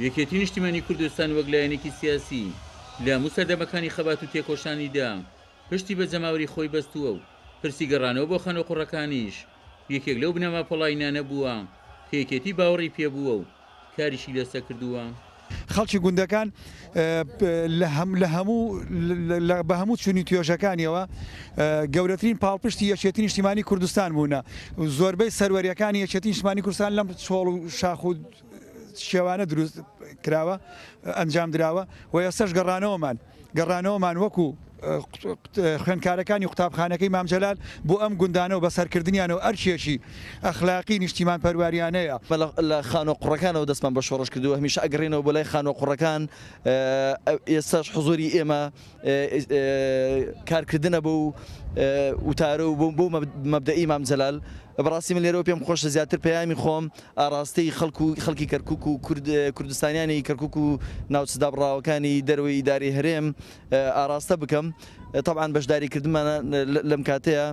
یەکێتی نیشتیمانی کوردستان وەک لایەنێکی سیاسی لە هەموو سەردەمەکانی خەبات و تێکۆشانیدا پشتی بە جەماوەری خۆی بەستووە و پرسی گەڕانەوە بۆ خانۆقوڕەکانیش یەکێک لەو بنەما پۆڵاینانە بووە کە یەکێتی باوەڕی پێبووە و کاریشی لەسەر کردووە. خەڵکی گوندەکان بە هەموو چوونی توێژەکانیەوە گەورەترین پاڵپشتی یەکێتی نیشتیمانی کوردستان بوونە. زۆربەی سەروەریەکانی یەکێتی نیشتیمانی کوردستان لەم چۆڵ و شاخ و شێوانە دروست کراوە ئەنجام درراوە و ئێستاش گەڕانەوەمان وەکو خوێندکارەکانی قوتابخانەکەی مام جەلال بۆ ئەم گوندانەوە بە سەرکردنیانەوە ئەرکێکی ئەخلاقی نیشتیمان پەروەریانەیە لە خانۆقوڕەکانەوە دەستمان بە شۆڕش کردووە هەمیشە ئەگەڕێنەوە بۆ لای خانۆقوڕەکان ئێستاش حزوری ئێمە کارکردنە بۆ وتارە و بۆ مەبدەئی مام جەلال بەڕاستی من لێرەوە پێم خۆشە زیاتر پەیامی خۆم ئاراستەی خەڵکی کەرکووک و کوردستانیانی کەرکووک و ناوچدابڕاوەکانی دەروی ئیداری هەرێم ئاراستە بکەم. طبعاً بەشداریکردمانە لەم کاتەیە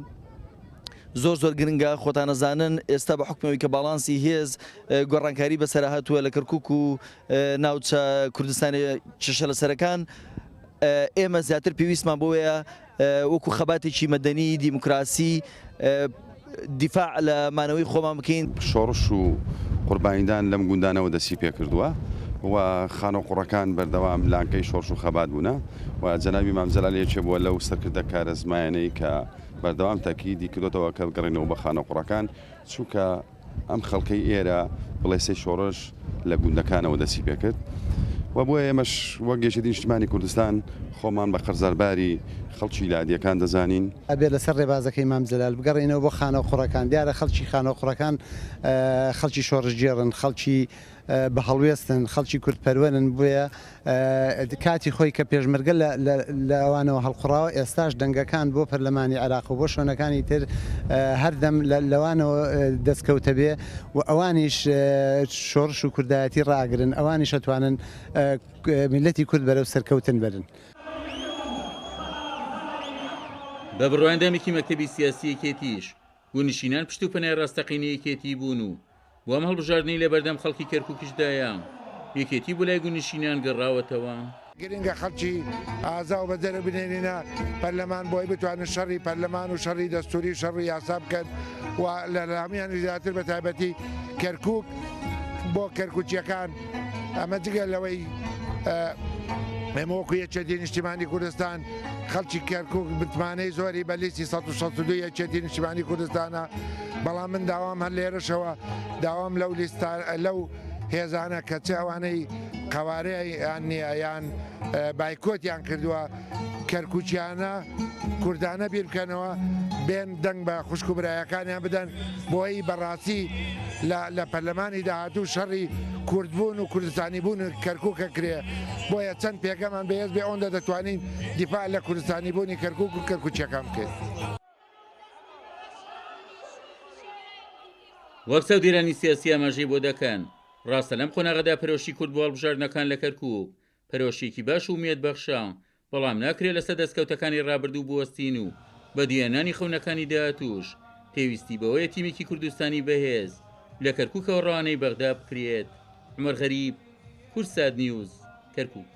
زۆر گرنگە خۆتانەزانن ئێستا بە حکمەوەی کە باڵانسی هێز گۆڕانکاری بەسەر هاتووە لە کەرکووک و ناوچە کوردستانی چشە لەسەرەکان ئێمە زیاتر پێویستمان بۆیە وەکو خەباتێکی مەدەنی دیموکراسی دیفاع لە مانەوەی خۆمان بکەین. شۆڕش و قوربانیدان لەم گوندانەوە دەستی پێ کردووە و خانۆقوڕەکان بەردەوام لانکەی شۆڕش و خەبات بوونە و جەنابی مام جەلال یەکێ بووە لەو سەرکردە کارەزمایانەی کە بەردەوام تاکیدی کردوتەوە کە بگەڕێنەوە بە خانۆقوڕەکان چونکە ئەم خەڵکەی ئێرە بڵێسەی شۆڕش لە گوندەکانەوە دەستی پێ کرد و بۆ ئێمەش وەک یەکێتی نیشتیمانی کوردستان خۆمان بە قەرزارباری خەڵکی لادیەکان دەزانین. ئەبێ لەسەر ڕێبازەکەی مام جەلال بگەڕێنەوە بۆ خانۆقوڕەکان دیارە خەڵکی خانۆقوڕەکان خەڵکی شۆڕژگێڕن خەڵکی بە هەڵوێستن خەڵکی کوردپەروەرن بووە کاتی خۆی کە پێشمەرگە لە ئەوانەوە هەڵقوڕاوە ئێستاش دەنگەکان بۆ پەرلەمانی عێراق و بۆ شوێنەکانی تر هەردەم لەوانەوە دەستکەوتە بێ و ئەوانیش شۆڕش و کوردایەتی ڕاگرن ئەوانیش ئەتوانن میلەتی کورد بەرەو سەرکەوتن بەرن. بە بڕواندامێکی مەکتەبی سیاسی یەکێتیش بوونشینان پشت و پەنای ڕاستەقینە یەکێتی بوون و وام هەڵبژاردنەی لە بەردەم خەڵکی کەرکووکشدایە یەکێتی بۆ لای گونشینان گەڕاوەتەوە. گرنگە خەڵکی ئازا و بەدەرە بنێنینە پەرلەمان بۆی بتوانن شەڕی پەرلەمان و شەڕی دەستوری شەڕی یاسا بکەن و لە لامیان زیاتر بە تایبەتی کەرکووک بۆ کەرکووچیەکان ئەمە جگە لەوەی ئێمە وەکو یەکێتی نیشتیمانی کوردستان خەڵکی کەرکووک بتمانەی زۆری بە لیستی 162 یەکێتی نیشتیمانی کوردستانە بەڵام من داوام هەر لێرەشەوە داوام لەو هێزانە کە چه ئەوانەی قەوارەیان نییە یان بایکۆتیان کردووە کەرکووچیانە کوردانە بیر بکەنەوە بێن دەنگ بە خوشک و برایەکانیان بدەن بۆی بەڕاستی لە پەرلەمانی داهاتوو شەڕی کوردبوون و کوردستانی بوون کەرکووکە کرێ بۆیە چەند پێکەمان بەهێز بێ ئەوەندە دەتوانین دیفاع لە کوردستانی بوونی کەرکووک و کەرکووچیەکان بکەین. وەک چاودێرانی سیاسی ئاماژەی بۆ دەکەن ڕاستە لەم قۆناغەدا پەرۆشی کورد بۆ هەڵبژاردنەکان لە کەرکووک پەرۆشێکی باش و ومێدبەخشە بەڵام ناکرێت لەسەر دەستکەوتەکانی ڕابردوو بوەستین و بە دیێنانی خەونەکانی داهاتووش پێویستی بەوەیە تیمێکی کوردستانی بەهێز لە کەرکووکەوە ڕەوانەی بەغدا بکرێت. عومەر غەریب، کورسات نیوز، کەرکووک.